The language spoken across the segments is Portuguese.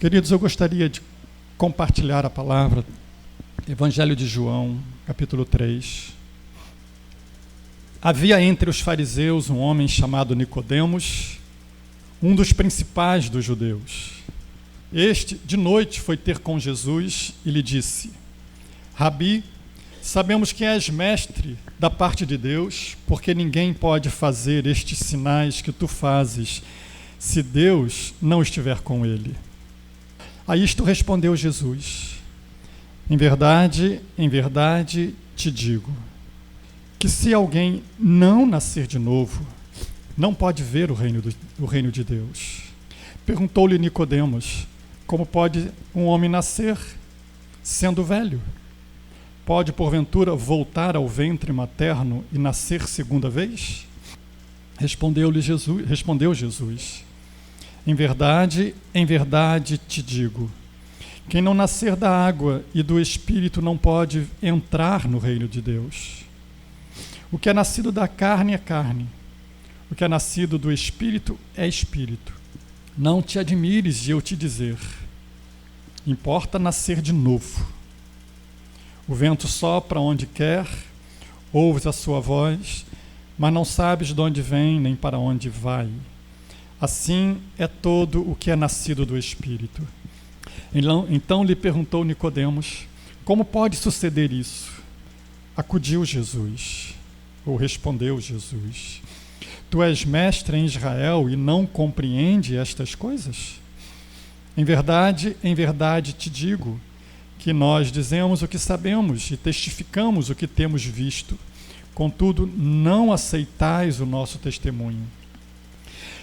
Queridos, eu gostaria de compartilhar a palavra, Evangelho de João, capítulo 3. Havia entre os fariseus um homem chamado Nicodemos, um dos principais dos judeus. Este, de noite, foi ter com Jesus e lhe disse: Rabi, sabemos que és mestre da parte de Deus, porque ninguém pode fazer estes sinais que tu fazes, se Deus não estiver com ele. A isto respondeu Jesus: em verdade, te digo, que se alguém não nascer de novo, não pode ver o reino de Deus. Perguntou-lhe Nicodemos: como pode um homem nascer sendo velho? Pode, porventura, voltar ao ventre materno e nascer segunda vez? Respondeu Jesus: em verdade, te digo, quem não nascer da água e do Espírito não pode entrar no reino de Deus. O que é nascido da carne é carne, o que é nascido do Espírito é Espírito. Não te admires de eu te dizer: importa nascer de novo. O vento sopra onde quer, ouves a sua voz, mas não sabes de onde vem nem para onde vai. Assim é todo o que é nascido do Espírito. Então lhe perguntou Nicodemos: como pode suceder isso? Respondeu Jesus: tu és mestre em Israel e não compreende estas coisas? Em verdade, te digo, que nós dizemos o que sabemos e testificamos o que temos visto. Contudo, não aceitais o nosso testemunho.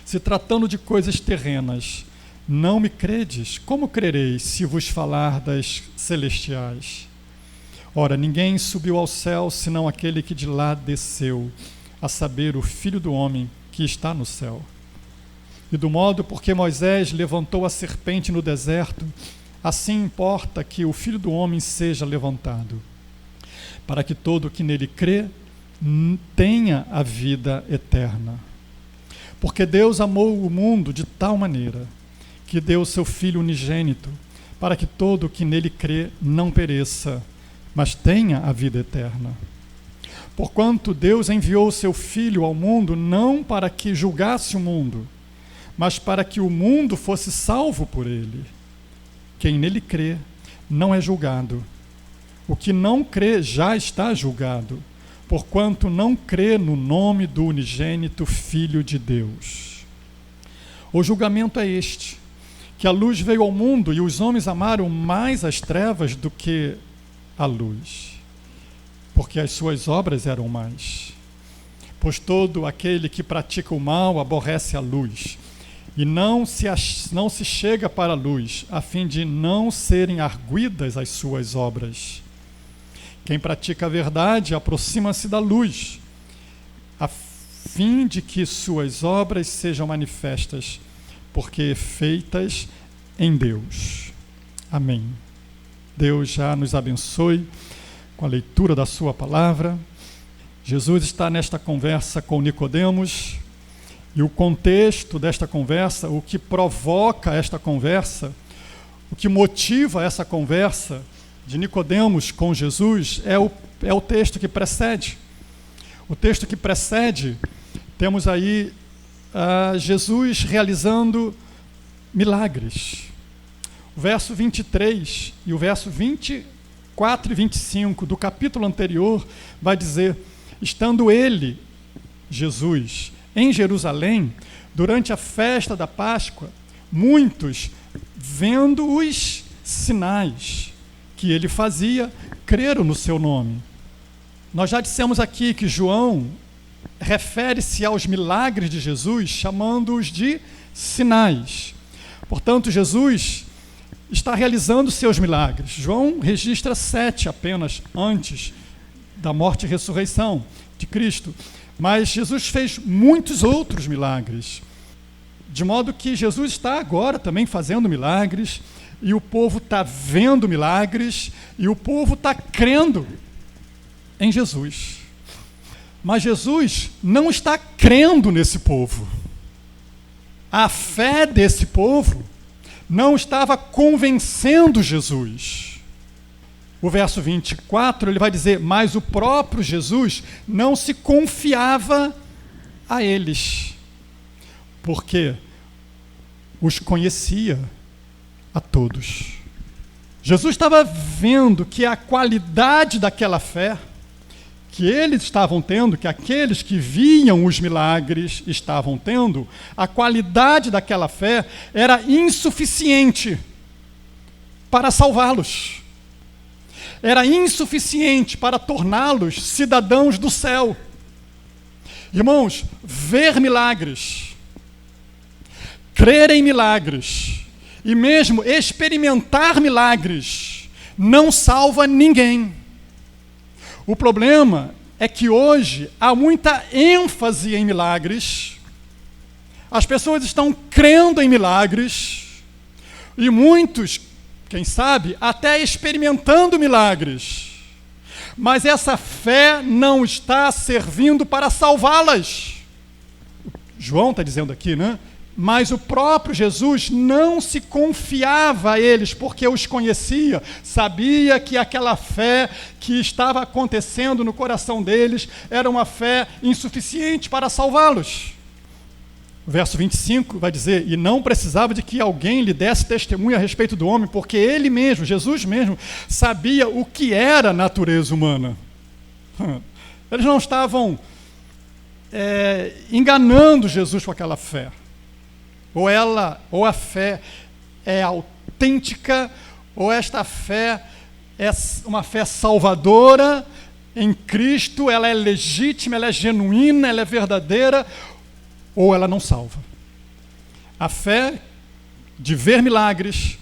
Se tratando de coisas terrenas, não me credes, como crereis se vos falar das celestiais? Ora, ninguém subiu ao céu, senão aquele que de lá desceu, a saber, o Filho do Homem que está no céu. E do modo porque Moisés levantou a serpente no deserto, assim importa que o Filho do Homem seja levantado, para que todo o que nele crê tenha a vida eterna. Porque Deus amou o mundo de tal maneira que deu o seu Filho unigênito, para que todo o que nele crê não pereça, mas tenha a vida eterna. Porquanto Deus enviou o seu Filho ao mundo não para que julgasse o mundo, mas para que o mundo fosse salvo por ele. Quem nele crê não é julgado. O que não crê já está julgado, porquanto não crê no nome do unigênito Filho de Deus. O julgamento é este, que a luz veio ao mundo e os homens amaram mais as trevas do que a luz, porque as suas obras eram más. Pois todo aquele que pratica o mal aborrece a luz, e não se chega para a luz, a fim de não serem arguidas as suas obras. Quem pratica a verdade aproxima-se da luz, a fim de que suas obras sejam manifestas, porque feitas em Deus. Amém. Deus já nos abençoe com a leitura da sua palavra. Jesus está nesta conversa com Nicodemos, e o contexto desta conversa, o que provoca esta conversa, o que motiva essa conversa de Nicodemos com Jesus é o texto que precede. O texto que precede, temos aí Jesus realizando milagres. O verso 23 e o verso 24 e 25 do capítulo anterior vai dizer: estando ele, Jesus, em Jerusalém, durante a festa da Páscoa, muitos, vendo os sinais que ele fazia, creram no seu nome. Nós já dissemos aqui que João refere-se aos milagres de Jesus, chamando-os de sinais. Portanto, Jesus está realizando seus milagres. João registra 7 apenas antes da morte e ressurreição de Cristo. Mas Jesus fez muitos outros milagres. De modo que Jesus está agora também fazendo milagres, e o povo está vendo milagres, e o povo está crendo em Jesus. Mas Jesus não está crendo nesse povo. A fé desse povo não estava convencendo Jesus. O verso 24, ele vai dizer, mas o próprio Jesus não se confiava a eles, porque os conhecia a todos. Jesus estava vendo que a qualidade daquela fé que eles estavam tendo, que aqueles que viam os milagres estavam tendo, a qualidade daquela fé era insuficiente para salvá-los. Era insuficiente para torná-los cidadãos do céu. Irmãos, ver milagres, crer em milagres e mesmo experimentar milagres não salva ninguém. O problema é que hoje há muita ênfase em milagres, as pessoas estão crendo em milagres e muitos, quem sabe, até experimentando milagres, mas essa fé não está servindo para salvá-las. João está dizendo aqui, né? Mas o próprio Jesus não se confiava a eles, porque os conhecia, sabia que aquela fé que estava acontecendo no coração deles era uma fé insuficiente para salvá-los. O verso 25 vai dizer, e não precisava de que alguém lhe desse testemunho a respeito do homem, porque ele mesmo, Jesus mesmo, sabia o que era a natureza humana. Eles não estavam enganando Jesus com aquela fé. Ou a fé é autêntica, ou esta fé é uma fé salvadora em Cristo, ela é legítima, ela é genuína, ela é verdadeira, ou ela não salva. A fé de ver milagres,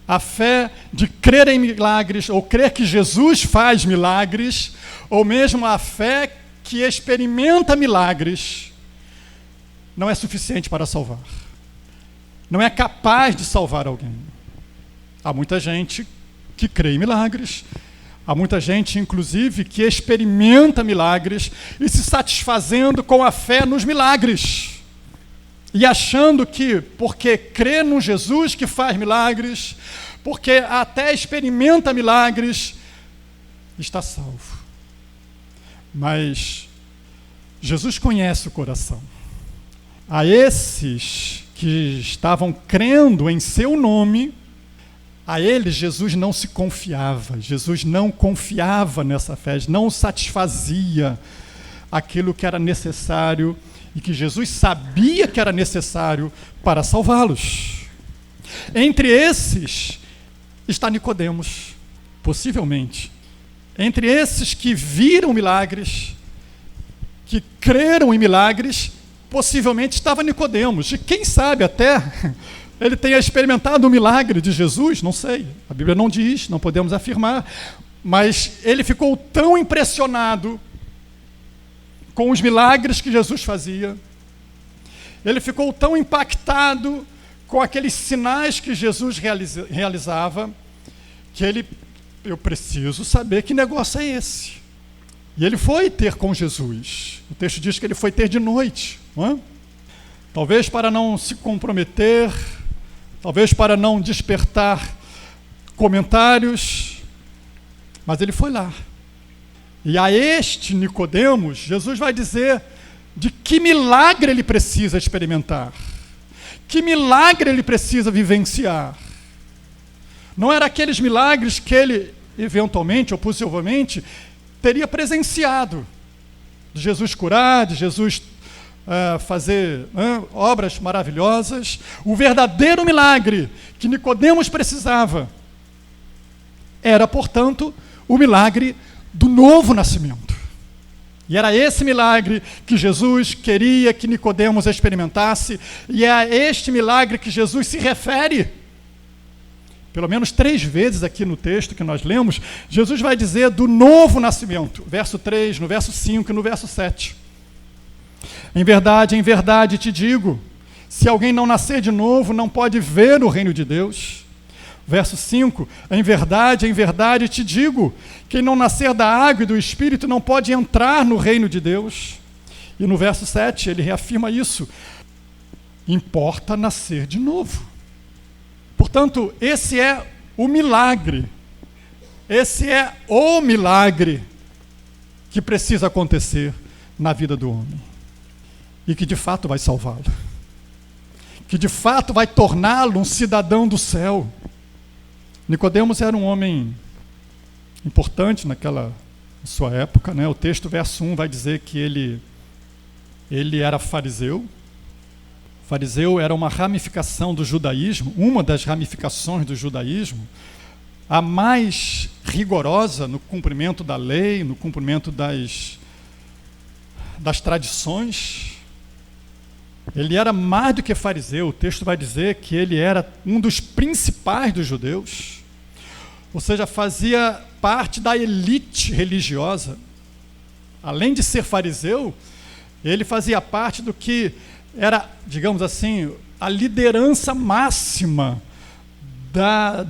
a fé de crer em milagres, ou crer que Jesus faz milagres, ou mesmo a fé que experimenta milagres, não é suficiente para salvar. Não é capaz de salvar alguém. Há muita gente que crê em milagres, há muita gente, inclusive, que experimenta milagres e se satisfazendo com a fé nos milagres. E achando que, porque crê num Jesus que faz milagres, porque até experimenta milagres, está salvo. Mas Jesus conhece o coração. A esses que estavam crendo em seu nome, a eles Jesus não se confiava, Jesus não confiava nessa fé, não satisfazia aquilo que era necessário e que Jesus sabia que era necessário para salvá-los. Entre esses está Nicodemos, possivelmente. Entre esses que viram milagres, que creram em milagres, possivelmente estava Nicodemos, e quem sabe até ele tenha experimentado o milagre de Jesus, não sei, a Bíblia não diz, não podemos afirmar, mas ele ficou tão impressionado com os milagres que Jesus fazia, ele ficou tão impactado com aqueles sinais que Jesus realizava, que eu preciso saber que negócio é esse. E ele foi ter com Jesus. O texto diz que ele foi ter de noite. Não é? Talvez para não se comprometer, talvez para não despertar comentários, mas ele foi lá. E a este Nicodemos, Jesus vai dizer de que milagre ele precisa experimentar, que milagre ele precisa vivenciar. Não era aqueles milagres que ele, eventualmente ou possivelmente, teria presenciado, de Jesus curar, de Jesus fazer obras maravilhosas. O verdadeiro milagre que Nicodemos precisava era, portanto, o milagre do novo nascimento. E era esse milagre que Jesus queria que Nicodemos experimentasse, e é a este milagre que Jesus se refere. Pelo menos 3 vezes aqui no texto que nós lemos, Jesus vai dizer do novo nascimento, verso 3, no verso 5 e no verso 7. Em verdade te digo, se alguém não nascer de novo, não pode ver o reino de Deus. Verso 5, em verdade te digo, quem não nascer da água e do Espírito não pode entrar no reino de Deus. E no verso 7, ele reafirma isso. Importa nascer de novo. Portanto, esse é o milagre. Esse é o milagre que precisa acontecer na vida do homem. E que de fato vai salvá-lo. Que de fato vai torná-lo um cidadão do céu. Nicodemos era um homem importante naquela sua época, né? O texto, verso 1, vai dizer que ele era fariseu. Fariseu era uma ramificação do judaísmo, uma das ramificações do judaísmo, a mais rigorosa no cumprimento da lei, no cumprimento das tradições. Ele era mais do que fariseu, o texto vai dizer que ele era um dos principais dos judeus, ou seja, fazia parte da elite religiosa. Além de ser fariseu, ele fazia parte do que era, digamos assim, a liderança máxima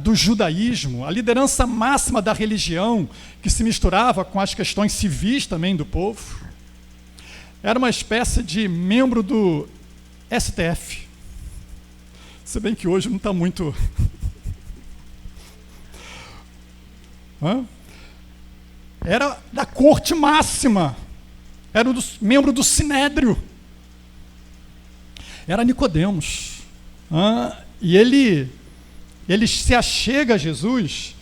do judaísmo, a liderança máxima da religião, que se misturava com as questões civis também do povo. Era uma espécie de membro do STF. Se bem que hoje não está muito... Era da corte máxima. Era membro do Sinédrio. Era Nicodemos. E ele se achega a Jesus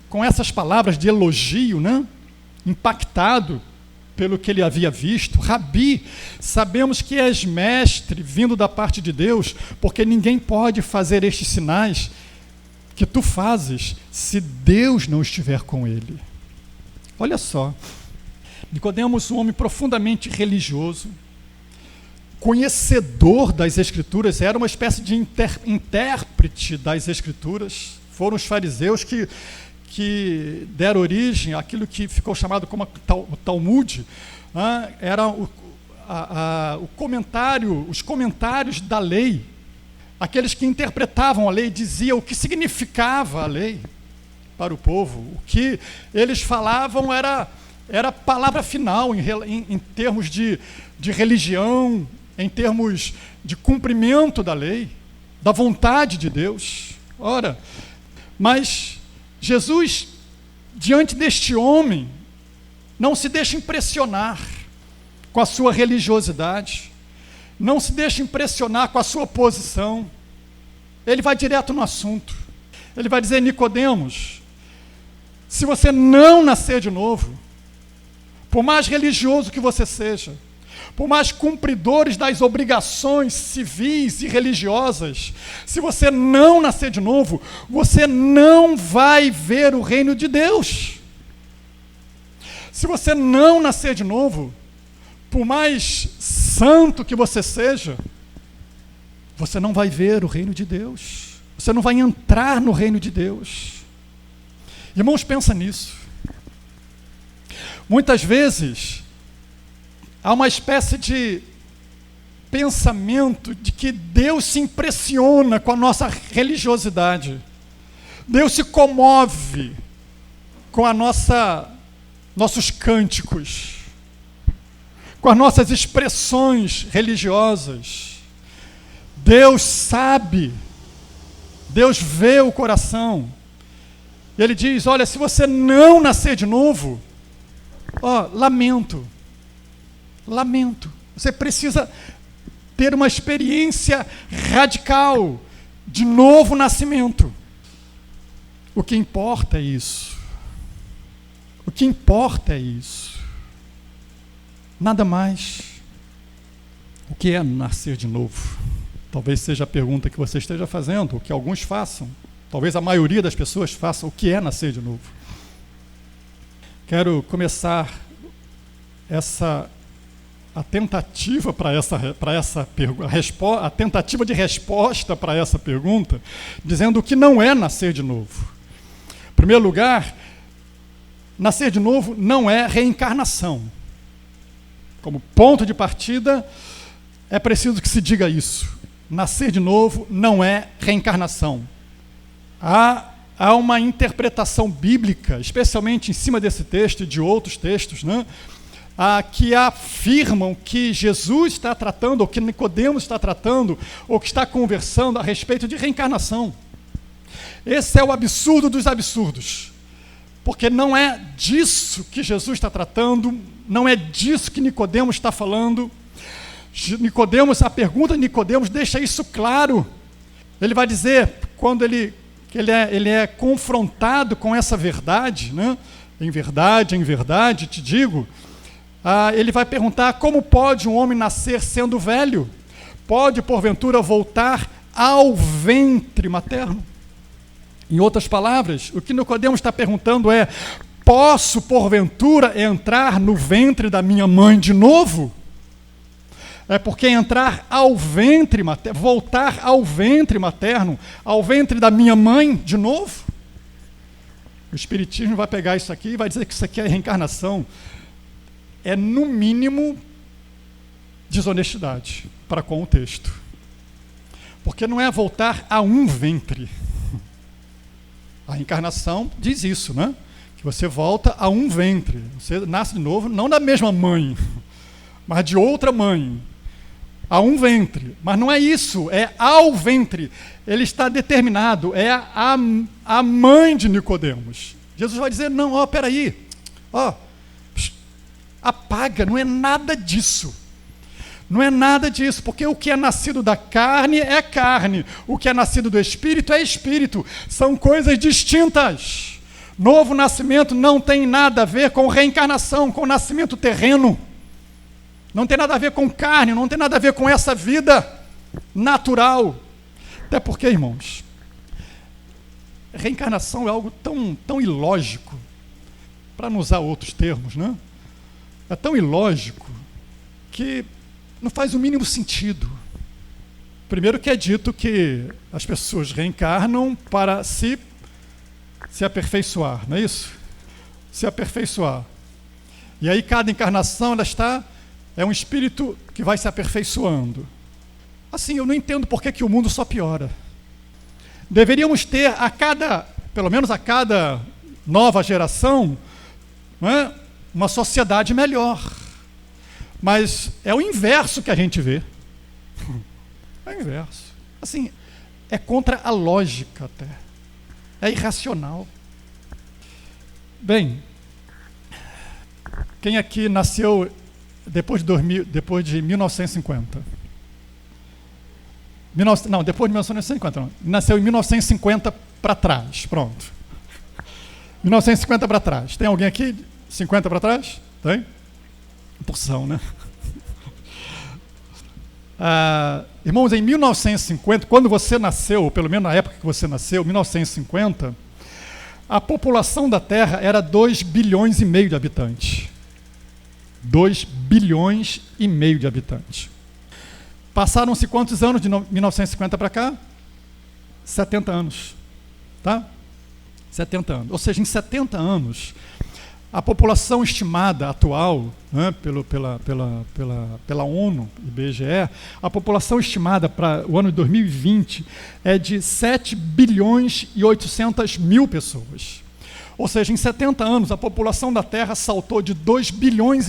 com essas palavras de elogio, né? Impactado pelo que ele havia visto. Rabi, sabemos que és mestre vindo da parte de Deus, porque ninguém pode fazer estes sinais que tu fazes se Deus não estiver com ele. Olha só, Nicodemos, um homem profundamente religioso, conhecedor das Escrituras, era uma espécie de intérprete das Escrituras. Foram os fariseus que deram origem àquilo que ficou chamado como o Talmud. Era o comentário, os comentários da lei. Aqueles que interpretavam a lei, diziam o que significava a lei para o povo. O que eles falavam era a palavra final em termos de religião, em termos de cumprimento da lei, da vontade de Deus. Ora, mas Jesus, diante deste homem, não se deixa impressionar com a sua religiosidade, não se deixa impressionar com a sua posição. Ele vai direto no assunto. Ele vai dizer: Nicodemos, se você não nascer de novo, por mais religioso que você seja, por mais cumpridores das obrigações civis e religiosas, se você não nascer de novo, você não vai ver o reino de Deus. Se você não nascer de novo, por mais santo que você seja, você não vai ver o reino de Deus. Você não vai entrar no reino de Deus. Irmãos, pensa nisso. Muitas vezes, há uma espécie de pensamento de que Deus se impressiona com a nossa religiosidade. Deus se comove com nossos cânticos, com as nossas expressões religiosas. Deus sabe, Deus vê o coração. Ele diz: olha, se você não nascer de novo, lamento. Você precisa ter uma experiência radical de novo nascimento. O que importa é isso. O que importa é isso. Nada mais. O que é nascer de novo? Talvez seja a pergunta que você esteja fazendo, o que alguns façam. Talvez a maioria das pessoas façam. O que é nascer de novo? Quero começar a tentativa a tentativa de resposta para essa pergunta, dizendo o que não é nascer de novo. Em primeiro lugar, nascer de novo não é reencarnação. Como ponto de partida, é preciso que se diga isso. Nascer de novo não é reencarnação. Há uma interpretação bíblica, especialmente em cima desse texto e de outros textos, né, que afirmam que Jesus está tratando, ou que Nicodemos está tratando, ou que está conversando a respeito de reencarnação. Esse é o absurdo dos absurdos. Porque não é disso que Jesus está tratando, não é disso que Nicodemos está falando. Nicodemos, a pergunta de Nicodemos deixa isso claro. Ele vai dizer, quando ele é confrontado com essa verdade, né? Em verdade, te digo, ele vai perguntar: como pode um homem nascer sendo velho? Pode, porventura, voltar ao ventre materno? Em outras palavras, o que Nicodemos está perguntando é: posso, porventura, entrar no ventre da minha mãe de novo? É porque entrar ao ventre materno, voltar ao ventre materno, ao ventre da minha mãe de novo? O Espiritismo vai pegar isso aqui e vai dizer que isso aqui é reencarnação. É, no mínimo, desonestidade para com o texto. Porque não é voltar a um ventre. A reencarnação diz isso, né? Que você volta a um ventre. Você nasce de novo, não da mesma mãe, mas de outra mãe. A um ventre. Mas não é isso, é ao ventre. Ele está determinado, é a mãe de Nicodemos. Jesus vai dizer: não, peraí, apaga, não é nada disso. Não é nada disso, porque o que é nascido da carne é carne, o que é nascido do espírito é espírito, são coisas distintas. Novo nascimento não tem nada a ver com reencarnação, com nascimento terreno. Não tem nada a ver com carne, não tem nada a ver com essa vida natural. Até porque, irmãos, reencarnação é algo tão ilógico, para não usar outros termos, né? É tão ilógico que não faz o mínimo sentido. Primeiro que é dito que as pessoas reencarnam para se aperfeiçoar, não é isso? Se aperfeiçoar. E aí cada encarnação é um espírito que vai se aperfeiçoando. Assim, eu não entendo por que o mundo só piora. Deveríamos ter pelo menos a cada nova geração, não é, uma sociedade melhor. Mas é o inverso que a gente vê. É o inverso. Assim, é contra a lógica até. É irracional. Bem, quem aqui nasceu depois de 1950? Depois de 1950 não. Nasceu em 1950 para trás. Pronto. 1950 para trás. Tem alguém aqui? 50 para trás? Tem? Porção, né? Irmãos, em 1950, quando você nasceu, ou pelo menos na época que você nasceu, 1950, a população da Terra era 2,5 bilhões de habitantes. 2,5 bilhões de habitantes. Passaram-se quantos anos de 1950 para cá? 70 anos. Tá? 70 anos. Ou seja, em 70 anos, a população estimada atual, né, pela ONU, IBGE, a população estimada para o ano de 2020 é de 7 bilhões e 800 mil pessoas. Ou seja, em 70 anos, a população da Terra saltou de 2,5 bilhões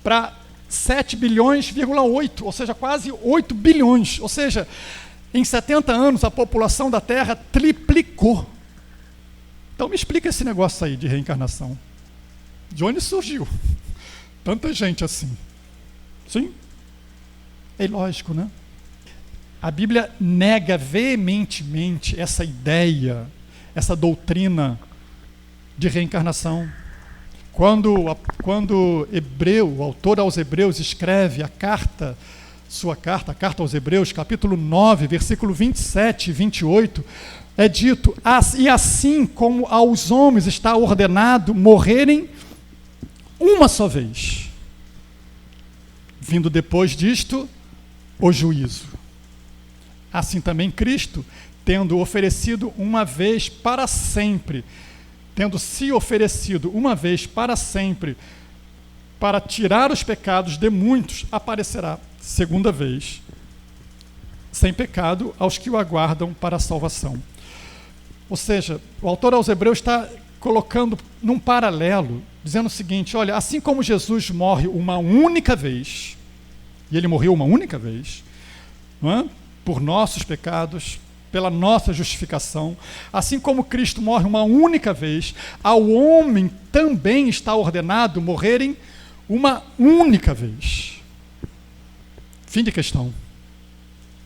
para 7 bilhões,8, ou seja, quase 8 bilhões. Ou seja, em 70 anos, a população da Terra triplicou. Então me explica esse negócio aí de reencarnação. De onde surgiu tanta gente assim? Sim? É ilógico, né? A Bíblia nega veementemente essa ideia, essa doutrina de reencarnação. Quando o autor aos Hebreus escreve a carta aos Hebreus, capítulo 9, versículo 27 e 28, é dito: e assim como aos homens está ordenado morrerem uma só vez, vindo depois disto o juízo. Assim também Cristo, tendo oferecido uma vez para sempre, tendo se oferecido uma vez para sempre, para tirar os pecados de muitos, aparecerá segunda vez, sem pecado, aos que o aguardam para a salvação. Ou seja, o autor aos Hebreus está colocando num paralelo, dizendo o seguinte: olha, assim como Jesus morre uma única vez, e ele morreu uma única vez, não é? Por nossos pecados, pela nossa justificação, assim como Cristo morre uma única vez, ao homem também está ordenado morrerem uma única vez. Fim de questão.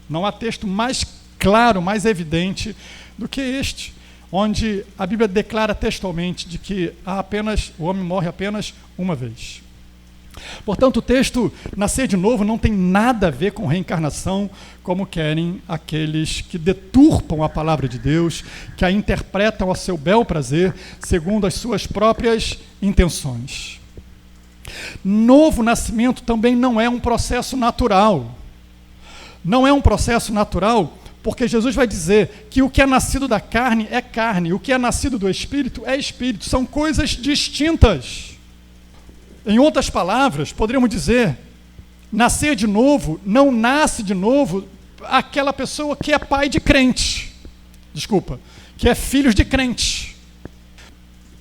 Não há texto mais claro, mais evidente do que este, onde a Bíblia declara textualmente de que o homem morre apenas uma vez. Portanto, o texto nascer de novo não tem nada a ver com reencarnação, como querem aqueles que deturpam a palavra de Deus, que a interpretam a seu bel prazer, segundo as suas próprias intenções. Novo nascimento também não é um processo natural. Não é um processo natural, porque Jesus vai dizer que o que é nascido da carne é carne, o que é nascido do Espírito é Espírito, são coisas distintas. Em outras palavras, poderíamos dizer, nascer de novo, não nasce de novo aquela pessoa que é pai de crente, que é filho de crente.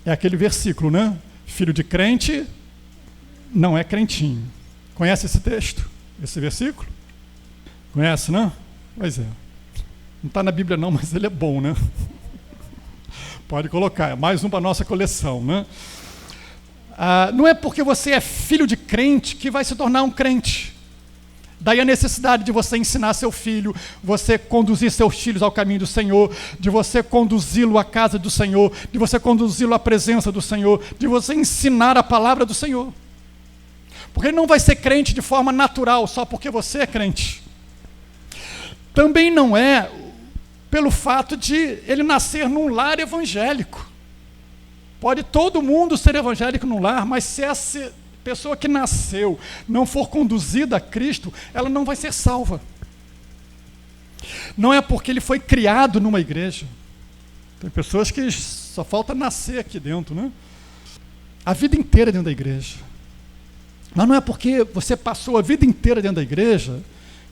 É aquele versículo, né? Filho de crente não é crentinho. Conhece esse texto? Esse versículo? Conhece, né? Pois é. Não está na Bíblia não, mas ele é bom, né? Pode colocar, é mais um para a nossa coleção, né? Não é porque você é filho de crente que vai se tornar um crente. Daí a necessidade de você ensinar seu filho, você conduzir seus filhos ao caminho do Senhor, de você conduzi-lo à casa do Senhor, de você conduzi-lo à presença do Senhor, de você ensinar a palavra do Senhor. Porque ele não vai ser crente de forma natural, só porque você é crente. Também não é pelo fato de ele nascer num lar evangélico. Pode todo mundo ser evangélico no lar, mas se essa pessoa que nasceu não for conduzida a Cristo, ela não vai ser salva. Não é porque ele foi criado numa igreja. Tem pessoas que só falta nascer aqui dentro, né? A vida inteira dentro da igreja. Mas não é porque você passou a vida inteira dentro da igreja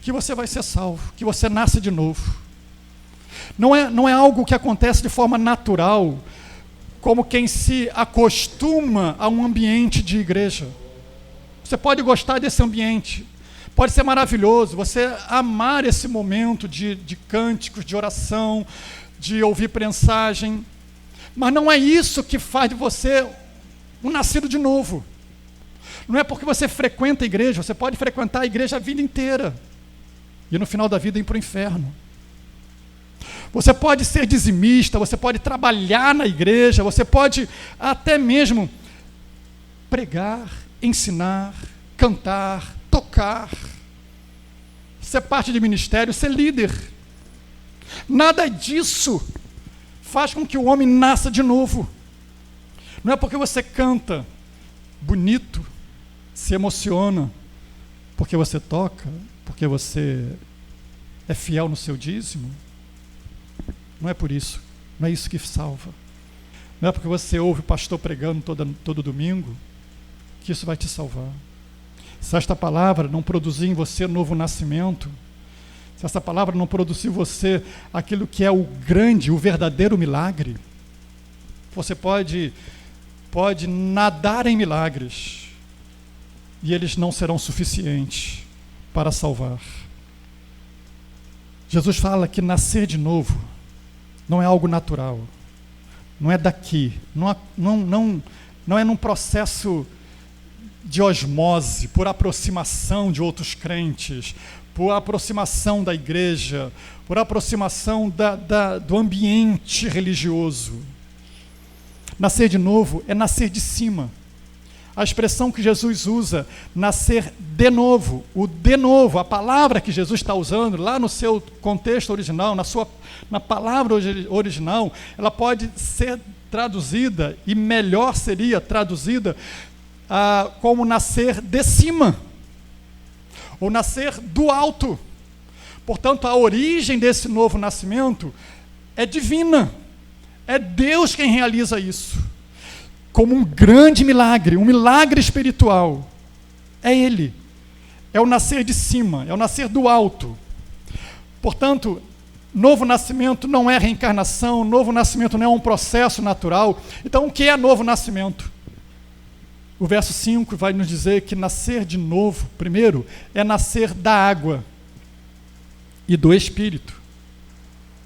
que você vai ser salvo, que você nasce de novo. Não é algo que acontece de forma natural, como quem se acostuma a um ambiente de igreja. Você pode gostar desse ambiente, pode ser maravilhoso, você amar esse momento de cânticos, de oração, de ouvir prensagem, mas não é isso que faz de você um nascido de novo. Não é porque você frequenta a igreja, você pode frequentar a igreja a vida inteira, e no final da vida ir para o inferno. Você pode ser dizimista, você pode trabalhar na igreja, você pode até mesmo pregar, ensinar, cantar, tocar, ser parte de ministério, ser líder. Nada disso faz com que o homem nasça de novo. Não é porque você canta bonito, se emociona, porque você toca, porque você é fiel no seu dízimo. Não é por isso, não é isso que salva. Não é porque você ouve o pastor pregando todo domingo que isso vai te salvar. Se esta palavra não produzir em você novo nascimento, se essa palavra não produzir em você aquilo que é o grande, o verdadeiro milagre, você pode nadar em milagres e eles não serão suficientes para salvar. Jesus fala que nascer de novo não é algo natural, não é daqui, não é num processo de osmose, por aproximação de outros crentes, por aproximação da igreja, por aproximação do ambiente religioso. Nascer de novo é nascer de cima. A expressão que Jesus usa, nascer de novo, o de novo, a palavra que Jesus está usando lá no seu contexto original, na palavra original, ela pode ser traduzida, e melhor seria traduzida como nascer de cima, ou nascer do alto. Portanto, a origem desse novo nascimento é divina, é Deus quem realiza isso. Como um grande milagre, um milagre espiritual. É Ele. É o nascer de cima, é o nascer do alto. Portanto, novo nascimento não é reencarnação, novo nascimento não é um processo natural. Então, o que é novo nascimento? O verso 5 vai nos dizer que nascer de novo, primeiro, é nascer da água e do Espírito.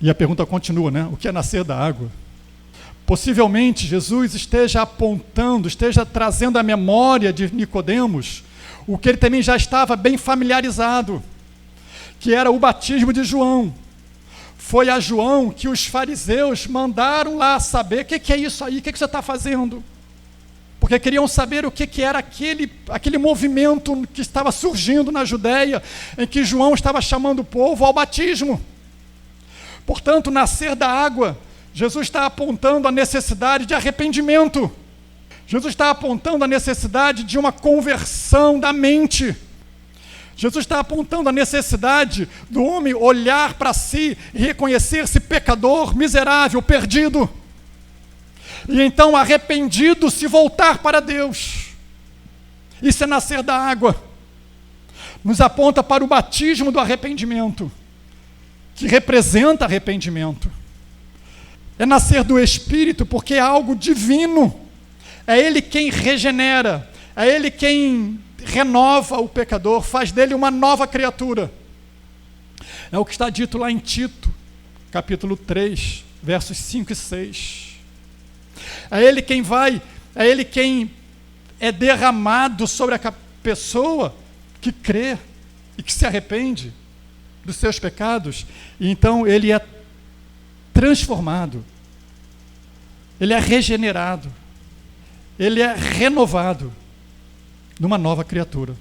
E a pergunta continua, né? O que é nascer da água? Possivelmente Jesus esteja apontando, esteja trazendo à memória de Nicodemos o que ele também já estava bem familiarizado, que era o batismo de João. Foi a João que os fariseus mandaram lá saber o que é isso aí, o que você está fazendo? Porque queriam saber o que era aquele movimento que estava surgindo na Judéia, em que João estava chamando o povo ao batismo. Portanto, nascer da água, Jesus está apontando a necessidade de arrependimento. Jesus está apontando a necessidade de uma conversão da mente. Jesus está apontando a necessidade do homem olhar para si e reconhecer-se pecador, miserável, perdido. E então, arrependido, se voltar para Deus. Isso é nascer da água. Nos aponta para o batismo do arrependimento, que representa arrependimento. É nascer do Espírito porque é algo divino. É Ele quem regenera, é Ele quem renova o pecador, faz dele uma nova criatura. É o que está dito lá em Tito, capítulo 3, versos 5 e 6. É Ele quem é derramado sobre a pessoa que crê e que se arrepende dos seus pecados, e então ele é transformado, ele é regenerado, ele é renovado numa nova criatura.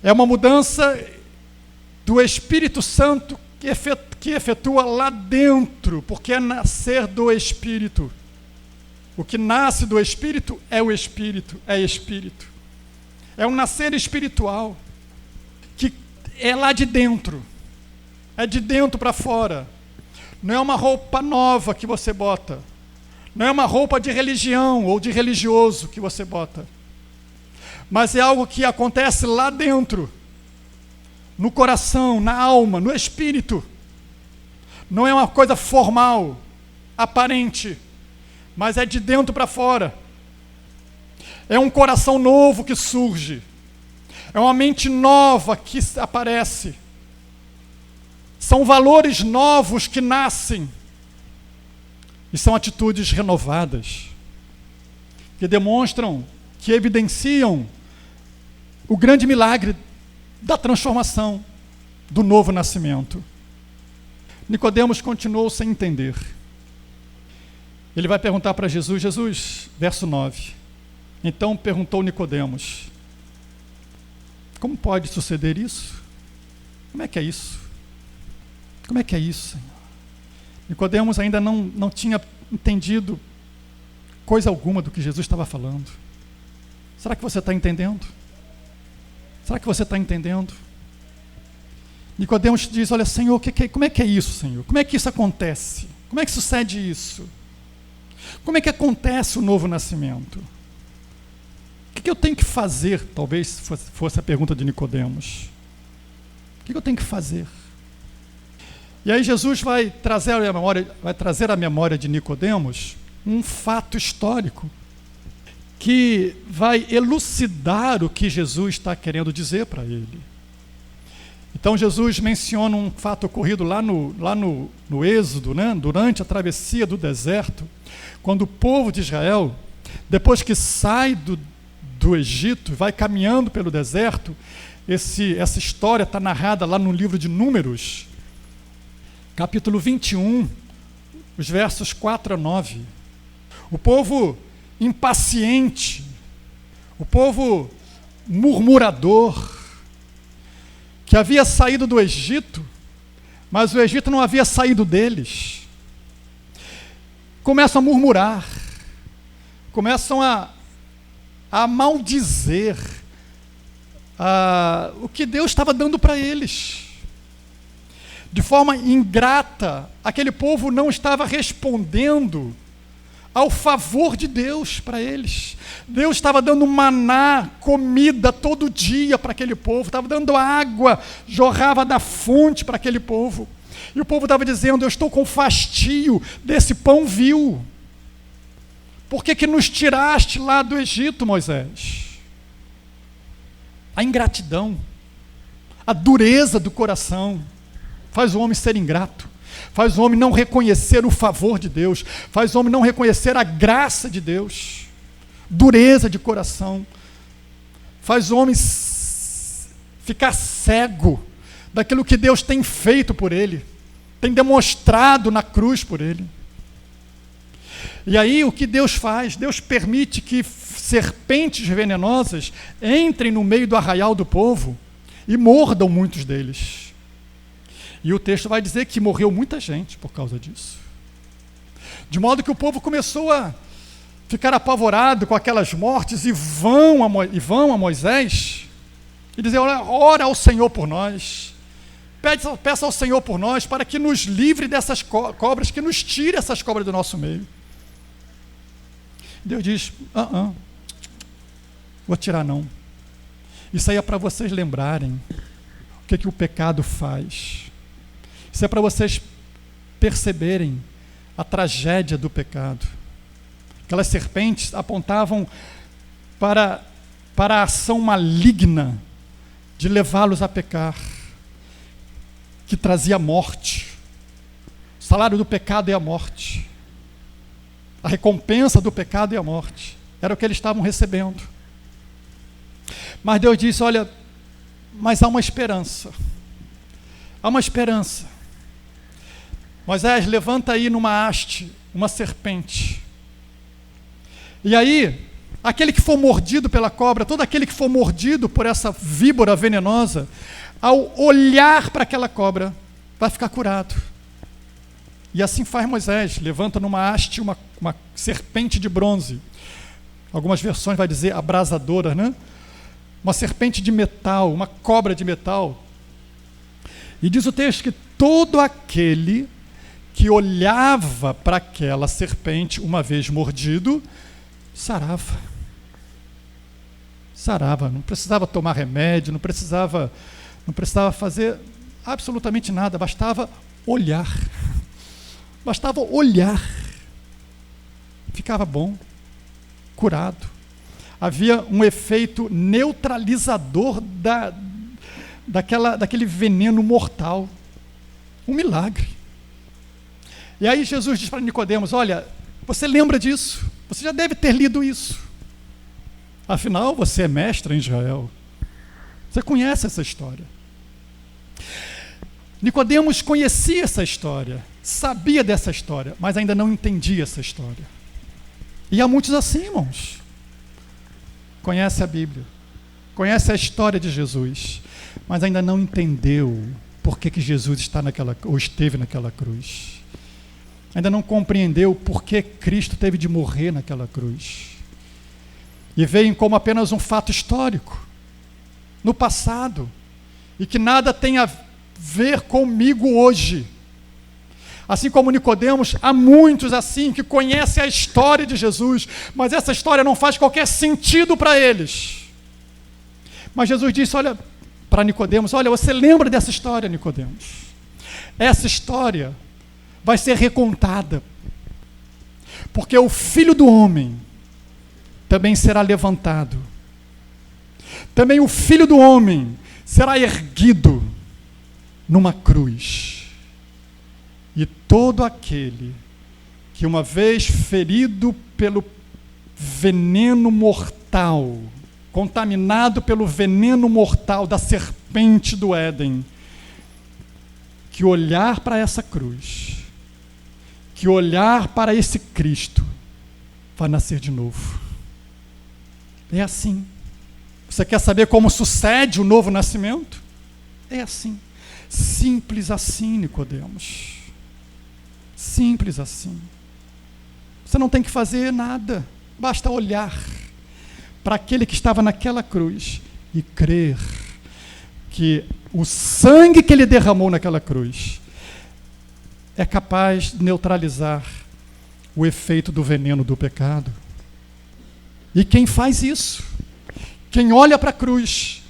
É uma mudança do Espírito Santo que efetua lá dentro, porque é nascer do Espírito. O que nasce do Espírito é o Espírito, é Espírito. É um nascer espiritual, que é lá de dentro, é de dentro para fora. Não é uma roupa nova que você bota, não é uma roupa de religião ou de religioso que você bota, mas é algo que acontece lá dentro, no coração, na alma, no espírito. Não é uma coisa formal, aparente, mas é de dentro para fora. É um coração novo que surge, é uma mente nova que aparece, são valores novos que nascem, e são atitudes renovadas, que demonstram, que evidenciam o grande milagre da transformação, do novo nascimento. Nicodemos continuou sem entender. Ele vai perguntar para Jesus, verso 9. Então perguntou Nicodemos: como pode suceder isso? Como é que é isso? Como é que é isso, Senhor? Nicodemos ainda não tinha entendido coisa alguma do que Jesus estava falando. Será que você está entendendo? Será que você está entendendo? Nicodemos diz: olha, Senhor, como é que é isso, Senhor? Como é que isso acontece? Como é que sucede isso? Como é que acontece o novo nascimento? O que eu tenho que fazer? Talvez fosse a pergunta de Nicodemos. O que eu tenho que fazer? E aí Jesus vai trazer à memória de Nicodemos um fato histórico que vai elucidar o que Jesus está querendo dizer para ele. Então Jesus menciona um fato ocorrido lá no Êxodo, né? Durante a travessia do deserto, quando o povo de Israel, depois que sai do Egito, vai caminhando pelo deserto. Essa história está narrada lá no livro de Números, capítulo 21, os versos 4 a 9. O povo impaciente, o povo murmurador, que havia saído do Egito, mas o Egito não havia saído deles, começam a murmurar, começam a maldizer o que Deus estava dando para eles. De forma ingrata, aquele povo não estava respondendo ao favor de Deus para eles. Deus estava dando maná, comida todo dia para aquele povo, estava dando água, jorrava da fonte para aquele povo. E o povo estava dizendo: eu estou com fastio desse pão vil. Por que nos tiraste lá do Egito, Moisés? A ingratidão, a dureza do coração faz o homem ser ingrato. faz o homem não reconhecer o favor de Deus, faz o homem não reconhecer a graça de Deus, dureza de coração, faz o homem ficar cego daquilo que Deus tem feito por ele, tem demonstrado na cruz por ele. E aí o que Deus faz? Deus permite que serpentes venenosas entrem no meio do arraial do povo e mordam muitos deles. E o texto vai dizer que morreu muita gente por causa disso. De modo que o povo começou a ficar apavorado com aquelas mortes e vão a Moisés e dizer: ora ao Senhor por nós, peça ao Senhor por nós para que nos livre dessas cobras, que nos tire essas cobras do nosso meio. Deus diz: vou tirar não. Isso aí é para vocês lembrarem o que o pecado faz. Isso é para vocês perceberem a tragédia do pecado. Aquelas serpentes apontavam para a ação maligna de levá-los a pecar, que trazia morte. O salário do pecado é a morte. A recompensa do pecado é a morte. Era o que eles estavam recebendo. Mas Deus disse: olha, mas há uma esperança. Há uma esperança. Moisés, levanta aí numa haste uma serpente. E aí, aquele que for mordido pela cobra, todo aquele que for mordido por essa víbora venenosa, ao olhar para aquela cobra, vai ficar curado. E assim faz Moisés, levanta numa haste uma serpente de bronze. Algumas versões vai dizer abrasadora, né? Uma serpente de metal, uma cobra de metal. E diz o texto que todo aquele que olhava para aquela serpente, uma vez mordido, sarava. Sarava, não precisava tomar remédio, não precisava fazer absolutamente nada, bastava olhar. Bastava olhar. Ficava bom, curado. Havia um efeito neutralizador daquele veneno mortal. Um milagre. E aí Jesus diz para Nicodemos: olha, você lembra disso? Você já deve ter lido isso. Afinal, você é mestre em Israel. Você conhece essa história. Nicodemos conhecia essa história, sabia dessa história, mas ainda não entendia essa história. E há muitos assim, irmãos. Conhece a Bíblia, conhece a história de Jesus, mas ainda não entendeu por que Jesus esteve naquela cruz. Ainda não compreendeu por que Cristo teve de morrer naquela cruz. E veem como apenas um fato histórico, no passado, e que nada tem a ver comigo hoje. Assim como Nicodemos, há muitos assim que conhecem a história de Jesus, mas essa história não faz qualquer sentido para eles. Mas Jesus disse, olha, para Nicodemos: olha, você lembra dessa história, Nicodemos? Essa história vai ser recontada, porque o Filho do Homem também será levantado. Também o Filho do Homem será erguido numa cruz. E todo aquele que uma vez ferido pelo veneno mortal, contaminado pelo veneno mortal da serpente do Éden, que olhar para essa cruz, que olhar para esse Cristo, vai nascer de novo. É assim. Você quer saber como sucede o novo nascimento? É assim. Simples assim, Nicodemos. Simples assim. Você não tem que fazer nada, basta olhar para aquele que estava naquela cruz e crer que o sangue que ele derramou naquela cruz é capaz de neutralizar o efeito do veneno do pecado. E quem faz isso, quem olha para a cruz,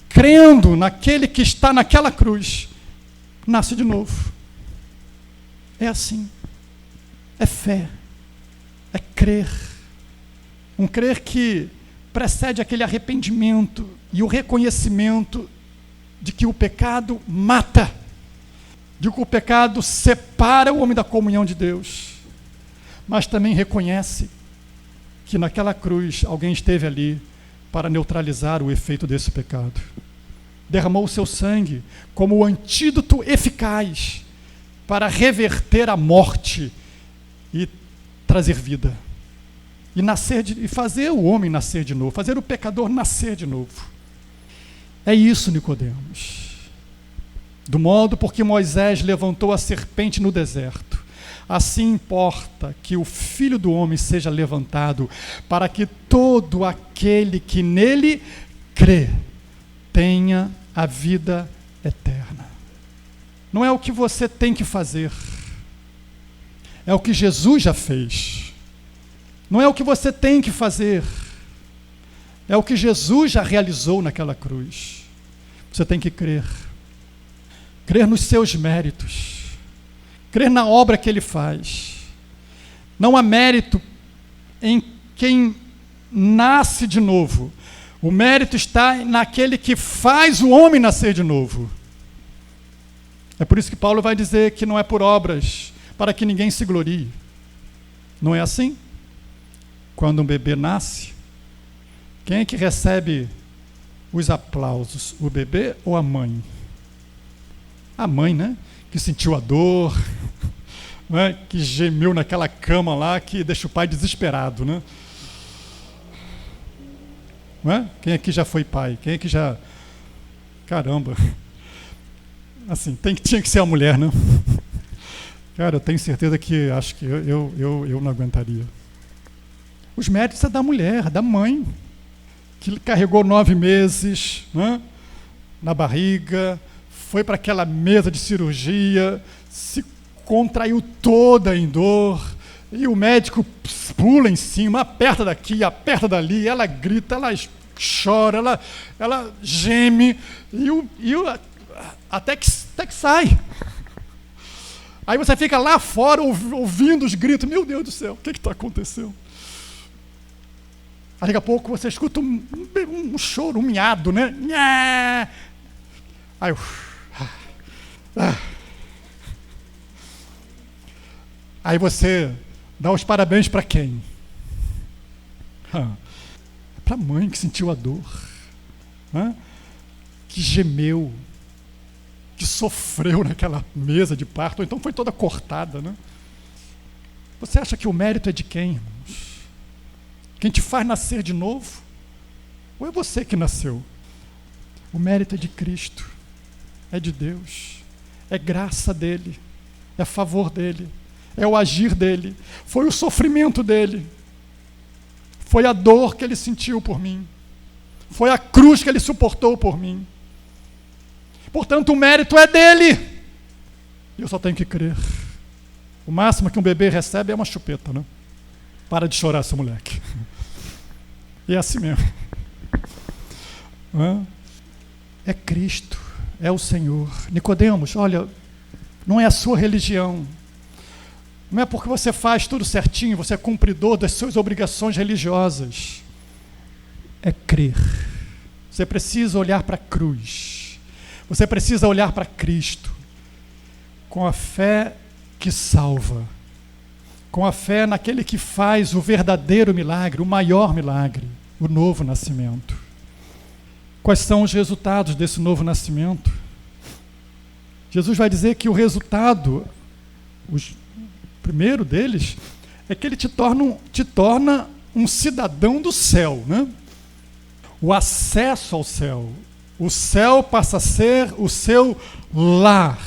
crendo naquele que está naquela cruz, nasce de novo. É assim. É fé. É crer. Um crer que precede aquele arrependimento e o reconhecimento de que o pecado mata. Digo que o pecado separa o homem da comunhão de Deus, mas também reconhece que naquela cruz alguém esteve ali para neutralizar o efeito desse pecado. Derramou o seu sangue como o antídoto eficaz para reverter a morte e trazer vida. E fazer o homem nascer de novo, fazer o pecador nascer de novo. É isso, Nicodemos. Do modo porque Moisés levantou a serpente no deserto, assim importa que o Filho do Homem seja levantado, para que todo aquele que nele crê tenha a vida eterna. Não é o que você tem que fazer, é o que Jesus já fez. Não é o que você tem que fazer, é o que Jesus já realizou naquela cruz. Você tem que crer. Crer nos seus méritos, crer na obra que ele faz. Não há mérito em quem nasce de novo. O mérito está naquele que faz o homem nascer de novo. É por isso que Paulo vai dizer que não é por obras, para que ninguém se glorie. Não é assim? Quando um bebê nasce, quem é que recebe os aplausos? O bebê ou a mãe? A mãe, né? Que sentiu a dor, né? Que gemeu naquela cama lá, que deixa o pai desesperado, né? Não é? Quem aqui já foi pai? Quem aqui já... Caramba! Assim, tinha que ser a mulher, né? Cara, eu tenho certeza que acho que eu não aguentaria. Os méritos é da mulher, da mãe, que carregou 9 meses, né? Na barriga, foi para aquela mesa de cirurgia, se contraiu toda em dor, e o médico pula em cima, aperta daqui, aperta dali, ela grita, ela chora, ela geme, até que sai. Aí você fica lá fora ouvindo os gritos, meu Deus do céu, o que está acontecendo? Aí daqui a pouco você escuta um choro, um miado, né? Aí Aí você dá os parabéns para quem? Para a mãe que sentiu a dor, né? Que gemeu, que sofreu naquela mesa de parto, ou então foi toda cortada, né? Você acha que o mérito é de quem, irmãos? Quem te faz nascer de novo? Ou é você que nasceu? O mérito é de Cristo, é de Deus, é graça dele, é favor dele, é o agir dele, foi o sofrimento dele, foi a dor que ele sentiu por mim, foi a cruz que ele suportou por mim. Portanto, o mérito é dele. Eu só tenho que crer. O máximo que um bebê recebe é uma chupeta, né? Para de chorar, seu moleque. E é assim mesmo. É Cristo, é o Senhor. Nicodemos, olha, não é a sua religião. Não é porque você faz tudo certinho, você é cumpridor das suas obrigações religiosas. É crer. Você precisa olhar para a cruz. Você precisa olhar para Cristo. Com a fé que salva. Com a fé naquele que faz o verdadeiro milagre, o maior milagre, o novo nascimento. Quais são os resultados desse novo nascimento? Jesus vai dizer que o resultado, o primeiro deles, é que ele te torna um cidadão do céu, né? O acesso ao céu. O céu passa a ser o seu lar.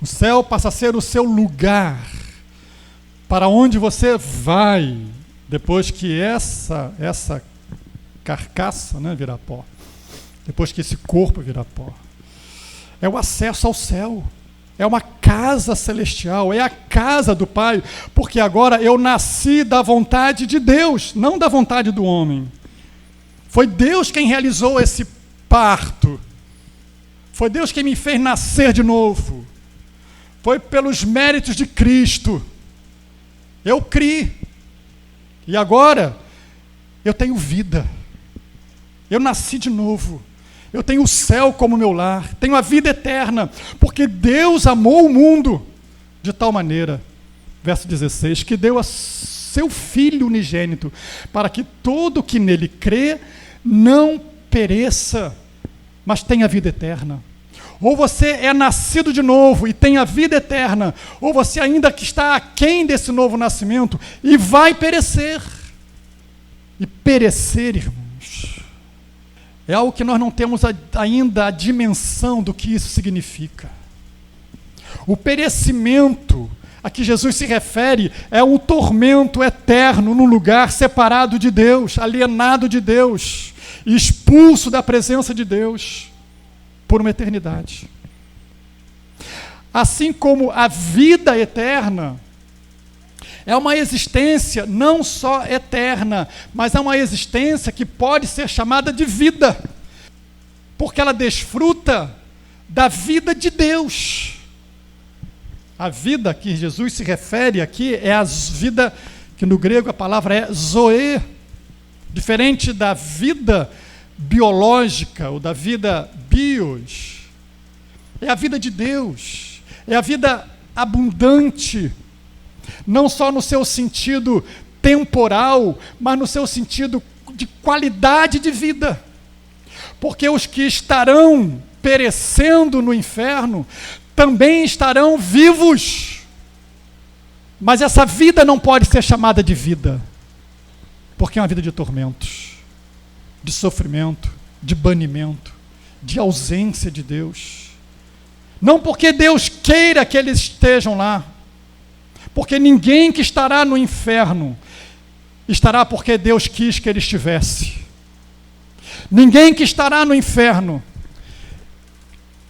O céu passa a ser o seu lugar, para onde você vai depois que essa carcaça, né, virar pó, depois que esse corpo virar pó. É o acesso ao céu, é uma casa celestial, é a casa do Pai, porque agora eu nasci da vontade de Deus, não da vontade do homem. Foi Deus quem realizou esse parto, foi Deus quem me fez nascer de novo, foi pelos méritos de Cristo. Eu criei. E agora eu tenho vida. Eu nasci de novo. eu tenho o céu como meu lar, tenho a vida eterna, porque Deus amou o mundo de tal maneira, verso 16, que deu a seu Filho unigênito, para que todo que nele crê não pereça, mas tenha vida eterna. Ou você é nascido de novo e tem a vida eterna, ou você ainda que está aquém desse novo nascimento e vai perecer. E perecer, irmãos, é algo que nós não temos ainda a dimensão do que isso significa. O perecimento a que Jesus se refere é um tormento eterno num lugar separado de Deus, alienado de Deus, expulso da presença de Deus por uma eternidade. Assim como a vida eterna é uma existência não só eterna, mas é uma existência que pode ser chamada de vida, porque ela desfruta da vida de Deus. A vida a que Jesus se refere aqui é a vida, que no grego a palavra é zoe, diferente da vida biológica ou da vida bios. É a vida de Deus, é a vida abundante, não só no seu sentido temporal, mas no seu sentido de qualidade de vida. Porque os que estarão perecendo no inferno também estarão vivos. Mas essa vida não pode ser chamada de vida, porque é uma vida de tormentos, de sofrimento, de banimento, de ausência de Deus. Não porque Deus queira que eles estejam lá, porque ninguém que estará no inferno estará porque Deus quis que ele estivesse. Ninguém que estará no inferno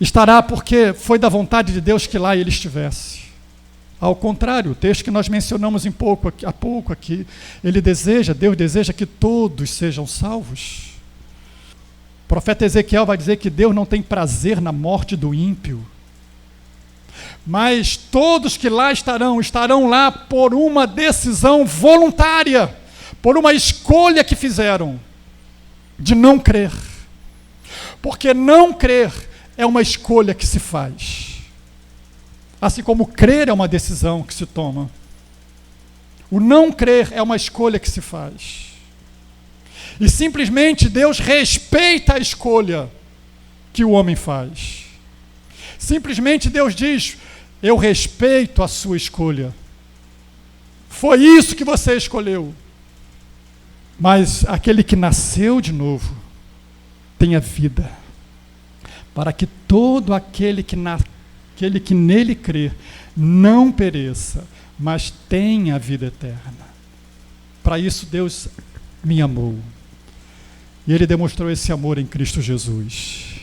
estará porque foi da vontade de Deus que lá ele estivesse. Ao contrário, o texto que nós mencionamos há pouco aqui, Deus deseja que todos sejam salvos. O profeta Ezequiel vai dizer que Deus não tem prazer na morte do ímpio, mas todos que lá estarão lá por uma decisão voluntária, por uma escolha que fizeram de não crer. Porque não crer é uma escolha que se faz. Assim como crer é uma decisão que se toma, o não crer é uma escolha que se faz. E simplesmente Deus respeita a escolha que o homem faz. Simplesmente Deus diz: eu respeito a sua escolha. Foi isso que você escolheu. Mas aquele que nasceu de novo tenha vida, para que todo aquele que nele crer não pereça, mas tenha a vida eterna. Para isso Deus me amou. E Ele demonstrou esse amor em Cristo Jesus.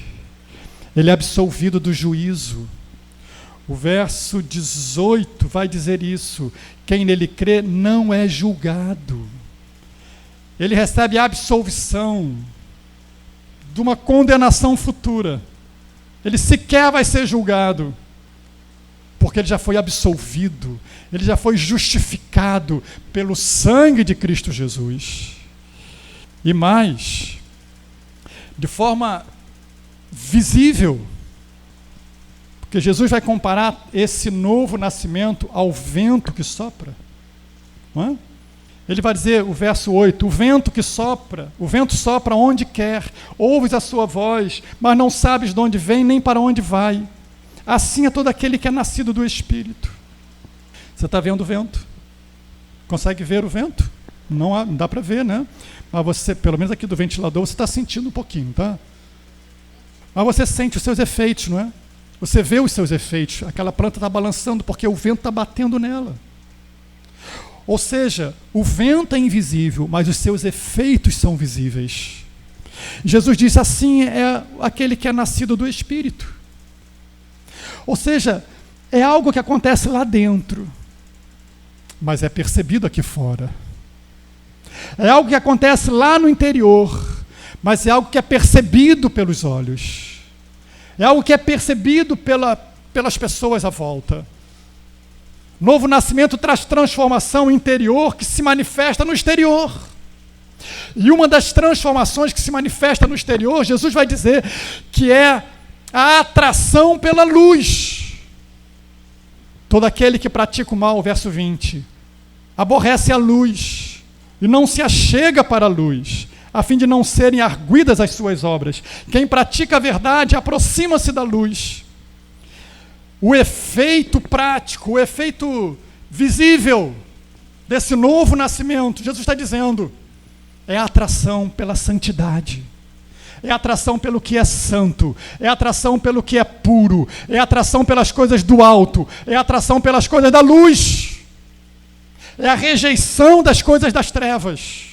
Ele é absolvido do juízo. O verso 18 vai dizer isso: quem nele crê não é julgado. Ele recebe a absolvição de uma condenação futura. Ele sequer vai ser julgado, porque ele já foi absolvido, ele já foi justificado pelo sangue de Cristo Jesus. E mais, de forma visível, porque Jesus vai comparar esse novo nascimento ao vento que sopra. Não é? Ele vai dizer, o verso 8, o vento sopra onde quer, ouves a sua voz, mas não sabes de onde vem nem para onde vai. Assim é todo aquele que é nascido do Espírito. Você está vendo o vento? Consegue ver o vento? Não dá para ver, né? Mas você, pelo menos aqui do ventilador, você está sentindo um pouquinho, tá? Mas você sente os seus efeitos, não é? Você vê os seus efeitos. Aquela planta está balançando porque o vento está batendo nela. Ou seja, o vento é invisível, mas os seus efeitos são visíveis. Jesus diz: assim é aquele que é nascido do Espírito. Ou seja, é algo que acontece lá dentro, mas é percebido aqui fora. É algo que acontece lá no interior, mas é algo que é percebido pelos olhos. É algo que é percebido pelas pessoas à volta. Novo nascimento traz transformação interior que se manifesta no exterior. E uma das transformações que se manifesta no exterior, Jesus vai dizer que é a atração pela luz. Todo aquele que pratica o mal, verso 20, aborrece a luz e não se achega para a luz, a fim de não serem arguidas as suas obras. Quem pratica a verdade aproxima-se da luz. O efeito prático, o efeito visível desse novo nascimento, Jesus está dizendo, é a atração pela santidade, é a atração pelo que é santo, é a atração pelo que é puro, é a atração pelas coisas do alto, é a atração pelas coisas da luz, é a rejeição das coisas das trevas,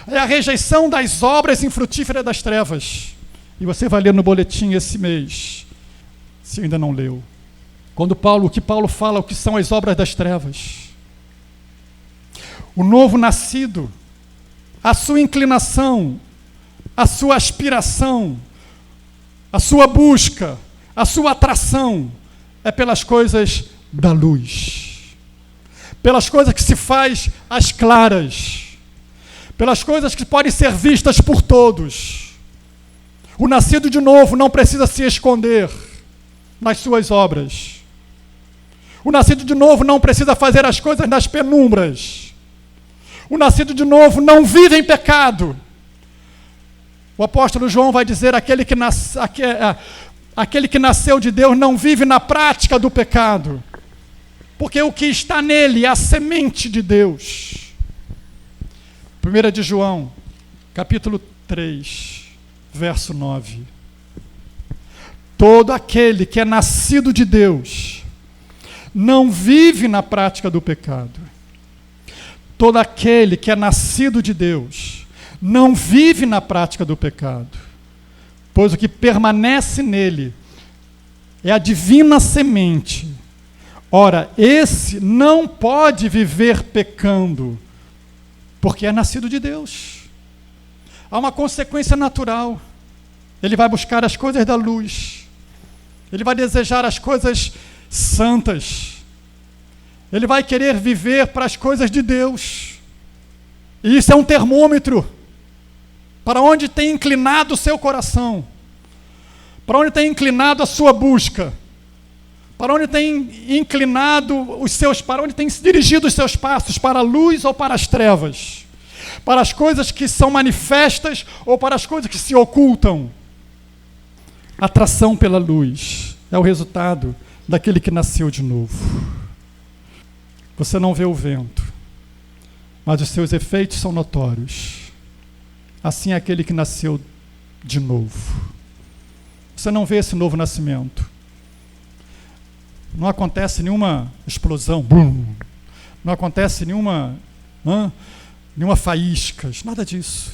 é a rejeição das obras infrutíferas das trevas. E você vai ler no boletim esse mês, se ainda não leu, o que Paulo fala, o que são as obras das trevas. O novo nascido, a sua inclinação, a sua aspiração, a sua busca, a sua atração é pelas coisas da luz, pelas coisas que se faz às claras, pelas coisas que podem ser vistas por todos. O nascido de novo não precisa se esconder nas suas obras. O nascido de novo não precisa fazer as coisas nas penumbras. O nascido de novo não vive em pecado. O apóstolo João vai dizer, aquele que nasceu de Deus não vive na prática do pecado, porque o que está nele é a semente de Deus. 1 de João, capítulo 3, verso 9. Todo aquele que é nascido de Deus não vive na prática do pecado. Todo aquele que é nascido de Deus não vive na prática do pecado, pois o que permanece nele é a divina semente. Ora, esse não pode viver pecando, porque é nascido de Deus. Há uma consequência natural. Ele vai buscar as coisas da luz. Ele vai desejar as coisas santas. Ele vai querer viver para as coisas de Deus. E isso é um termômetro para onde tem inclinado o seu coração, para onde tem inclinado a sua busca, para onde tem inclinado para onde tem se dirigido os seus passos, para a luz ou para as trevas, para as coisas que são manifestas ou para as coisas que se ocultam. Atração pela luz é o resultado daquele que nasceu de novo. Você não vê o vento, mas os seus efeitos são notórios. Assim é aquele que nasceu de novo. Você não vê esse novo nascimento. Não acontece nenhuma explosão, bum. Não acontece nenhuma faísca, nada disso.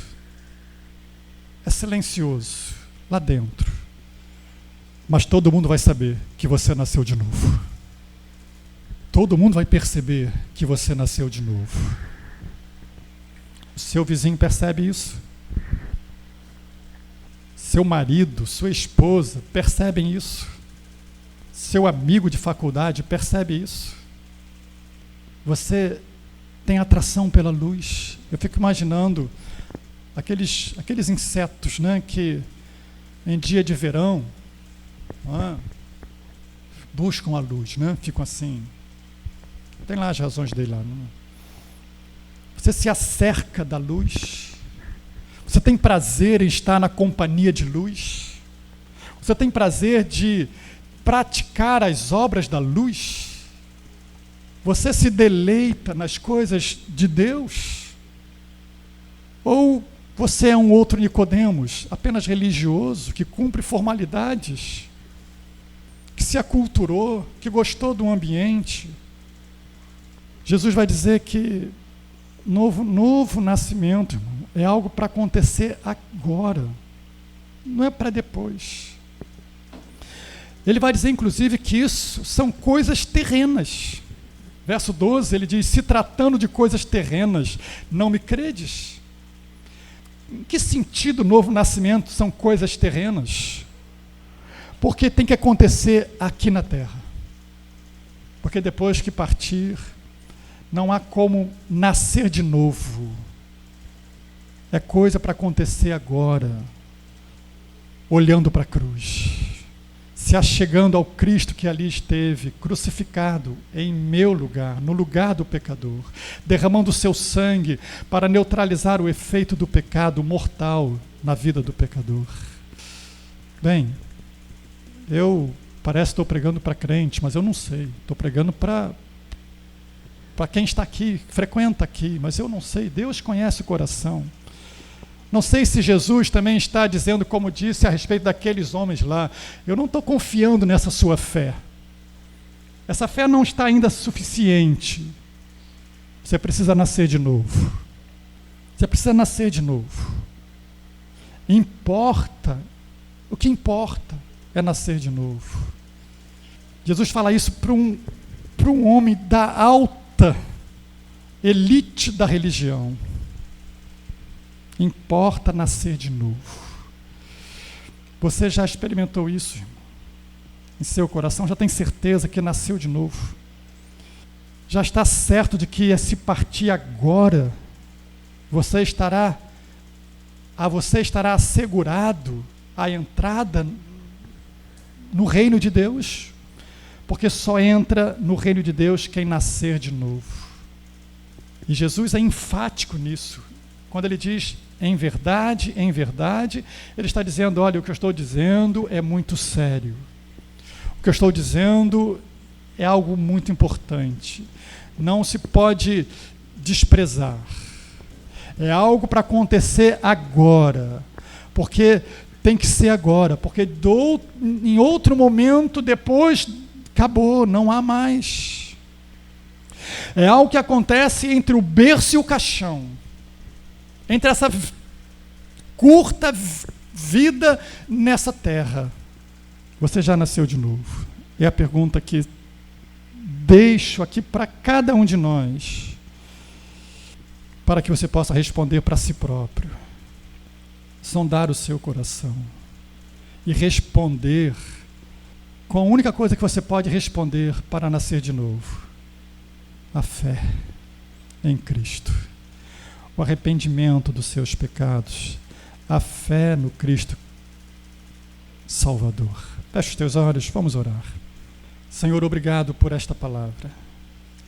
É silencioso, lá dentro. Mas todo mundo vai saber que você nasceu de novo. Todo mundo vai perceber que você nasceu de novo. O seu vizinho percebe isso. Seu marido, sua esposa percebem isso. Seu amigo de faculdade percebe isso. Você tem atração pela luz. Eu fico imaginando aqueles insetos, né, que em dia de verão buscam a luz, né? Ficam assim. Tem lá as razões dele lá. Não? Você se acerca da luz. Você tem prazer em estar na companhia de luz. Você tem prazer de praticar as obras da luz. Você se deleita nas coisas de Deus. Ou você é um outro Nicodemos, apenas religioso, que cumpre formalidades, que se aculturou, que gostou do ambiente. Jesus vai dizer que novo nascimento, irmão, é algo para acontecer agora, não é para depois. Ele vai dizer, inclusive, que isso são coisas terrenas. Verso 12, ele diz, se tratando de coisas terrenas, não me credes? Em que sentido o novo nascimento são coisas terrenas? Porque tem que acontecer aqui na terra. Porque depois que partir, não há como nascer de novo. É coisa para acontecer agora, olhando para a cruz, se achegando ao Cristo que ali esteve, crucificado em meu lugar, no lugar do pecador, derramando o seu sangue para neutralizar o efeito do pecado mortal na vida do pecador. Bem, parece que estou pregando para crente, mas eu não sei. Estou pregando para quem está aqui, frequenta aqui, mas eu não sei. Deus conhece o coração. Não sei se Jesus também está dizendo, como disse a respeito daqueles homens lá, eu não estou confiando nessa sua fé. Essa fé não está ainda suficiente. Você precisa nascer de novo. Você precisa nascer de novo. O que importa é nascer de novo. Jesus fala isso para um homem da alta elite da religião. Importa nascer de novo. Você já experimentou isso, irmão? Em seu coração, já tem certeza que nasceu de novo? Já está certo de que se partir agora, você estará assegurado a entrada no reino de Deus? Porque só entra no reino de Deus quem nascer de novo. E Jesus é enfático nisso. Quando ele diz em verdade, ele está dizendo, olha, o que eu estou dizendo é muito sério. O que eu estou dizendo é algo muito importante. Não se pode desprezar. É algo para acontecer agora. Porque tem que ser agora. Porque em outro momento, depois, acabou, não há mais. É algo que acontece entre o berço e o caixão. Entre essa curta vida nessa terra. Você já nasceu de novo? É a pergunta que deixo aqui para cada um de nós, para que você possa responder para si próprio. Sondar o seu coração e responder com a única coisa que você pode responder para nascer de novo: a fé em Cristo. O arrependimento dos seus pecados, a fé no Cristo Salvador. Feche os teus olhos, vamos orar. Senhor, obrigado por esta palavra.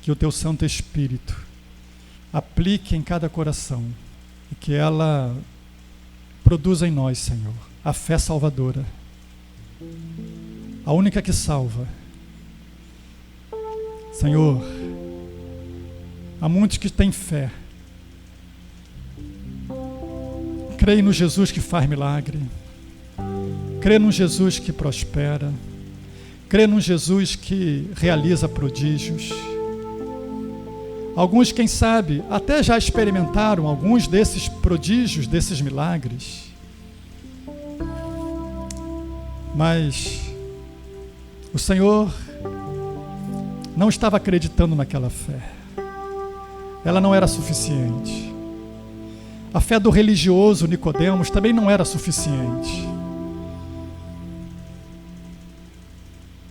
Que o teu Santo Espírito aplique em cada coração e que ela produza em nós, Senhor, a fé salvadora, a única que salva. Senhor, há muitos que têm fé, creem no Jesus que faz milagre, crê no Jesus que prospera, crê no Jesus que realiza prodígios. Alguns, quem sabe, até já experimentaram alguns desses prodígios, desses milagres. Mas o Senhor não estava acreditando naquela fé. Ela não era suficiente. A fé do religioso Nicodemos também não era suficiente.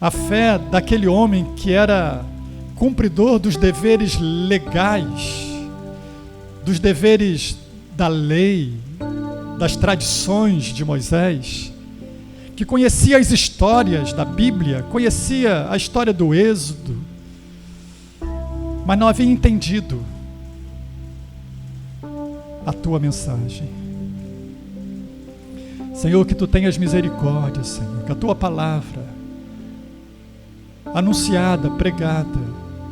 A fé daquele homem que era cumpridor dos deveres legais, dos deveres da lei, das tradições de Moisés, que conhecia as histórias da Bíblia, conhecia a história do Êxodo, mas não havia entendido a tua mensagem. Senhor, que tu tenhas misericórdia, Senhor, que a tua palavra anunciada, pregada,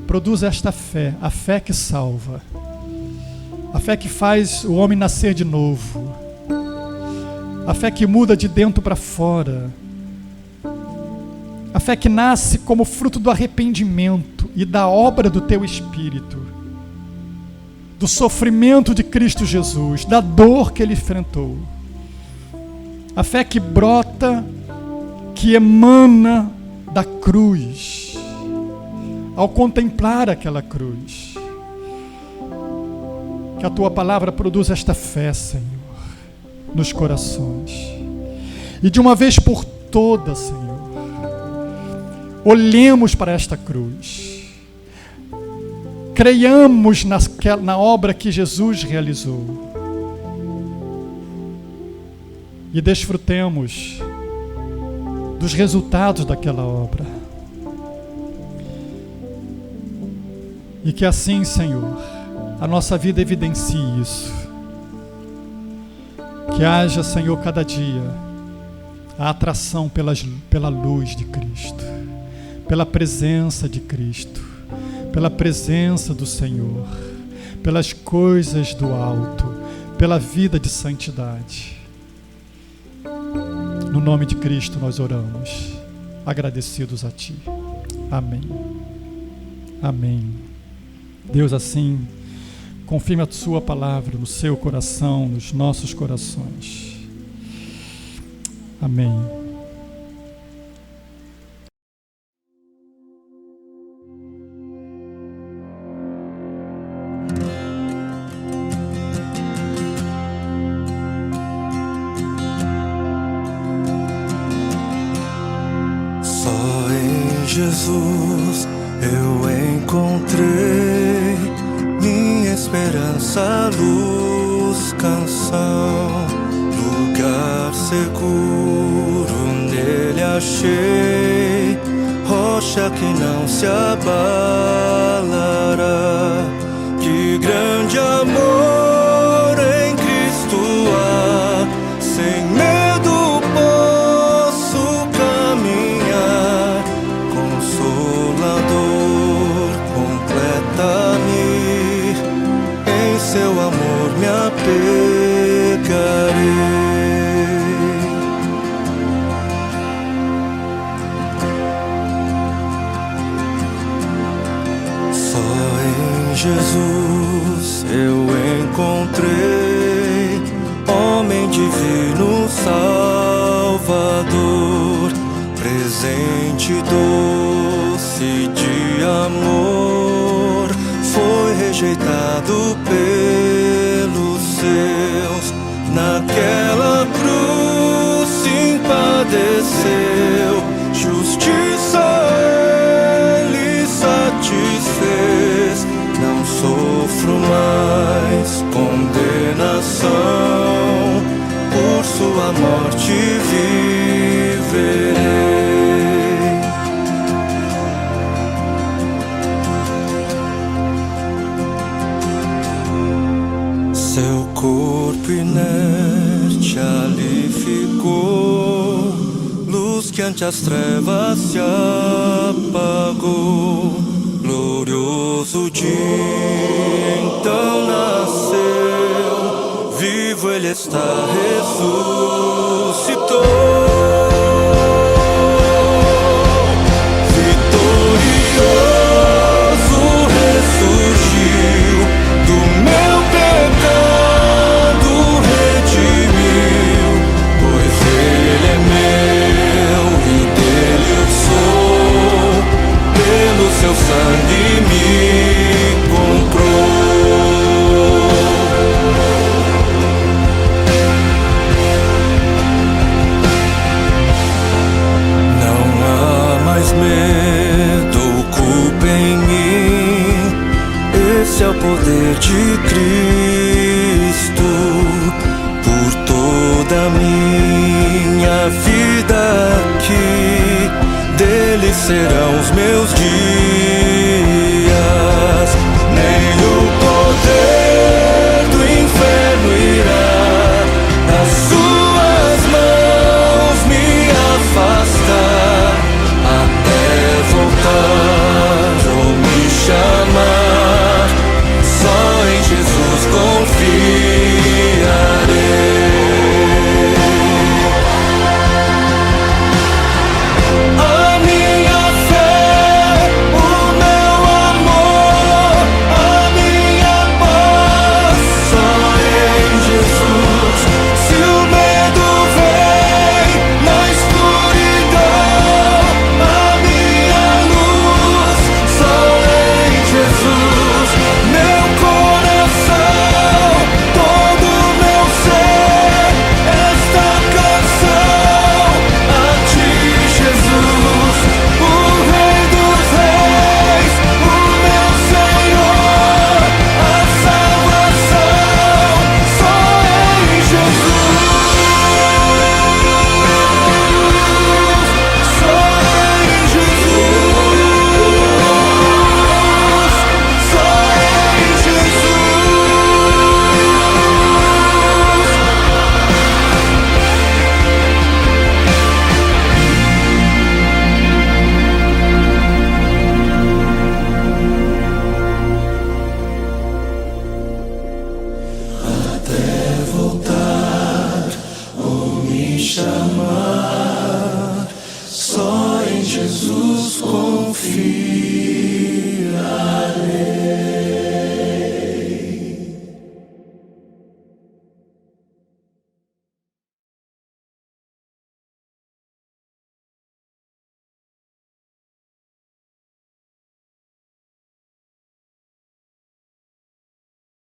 produza esta fé, a fé que salva, a fé que faz o homem nascer de novo, a fé que muda de dentro para fora, a fé que nasce como fruto do arrependimento e da obra do teu Espírito, do sofrimento de Cristo Jesus, da dor que ele enfrentou, a fé que brota, que emana da cruz, ao contemplar aquela cruz. Que a tua palavra produza esta fé, Senhor, nos corações. E de uma vez por todas, Senhor, olhemos para esta cruz. Creiamos na obra que Jesus realizou. e desfrutemos dos resultados daquela obra. E que assim, Senhor, a nossa vida evidencie isso. Que haja, Senhor, cada dia a atração pela luz de Cristo, pela presença de Cristo, pela presença do Senhor, pelas coisas do alto, pela vida de santidade. No nome de Cristo nós oramos, agradecidos a Ti. Amém. Amém. Deus, assim, confirme a Sua palavra no seu coração, nos nossos corações. Amém. Só em Jesus eu encontrei minha esperança, luz, canção, lugar seguro nele achei, rocha que não se abalará. Que grande amor em Cristo há, sem medo posso caminhar. Consolador, completa-me, em seu amor me apegarei. Jesus eu encontrei, homem divino, Salvador, presente doce de amor, foi rejeitado pelos seus, naquela cruz sim padeceu, justiça ele satisfez. Não sofro mais condenação, por sua morte viverei. Seu corpo inerte ali ficou, luz que ante as trevas se apagou. Glorioso dia então nasceu, vivo ele está, ressuscitou. Vitorioso ressurgiu, do meu pecado redimiu, pois ele é meu e dele eu sou, pelo seu sangue me comprou. Não há mais medo, culpa em mim, esse é o poder de Cristo, por toda a minha vida aqui, dele serão os meus dias.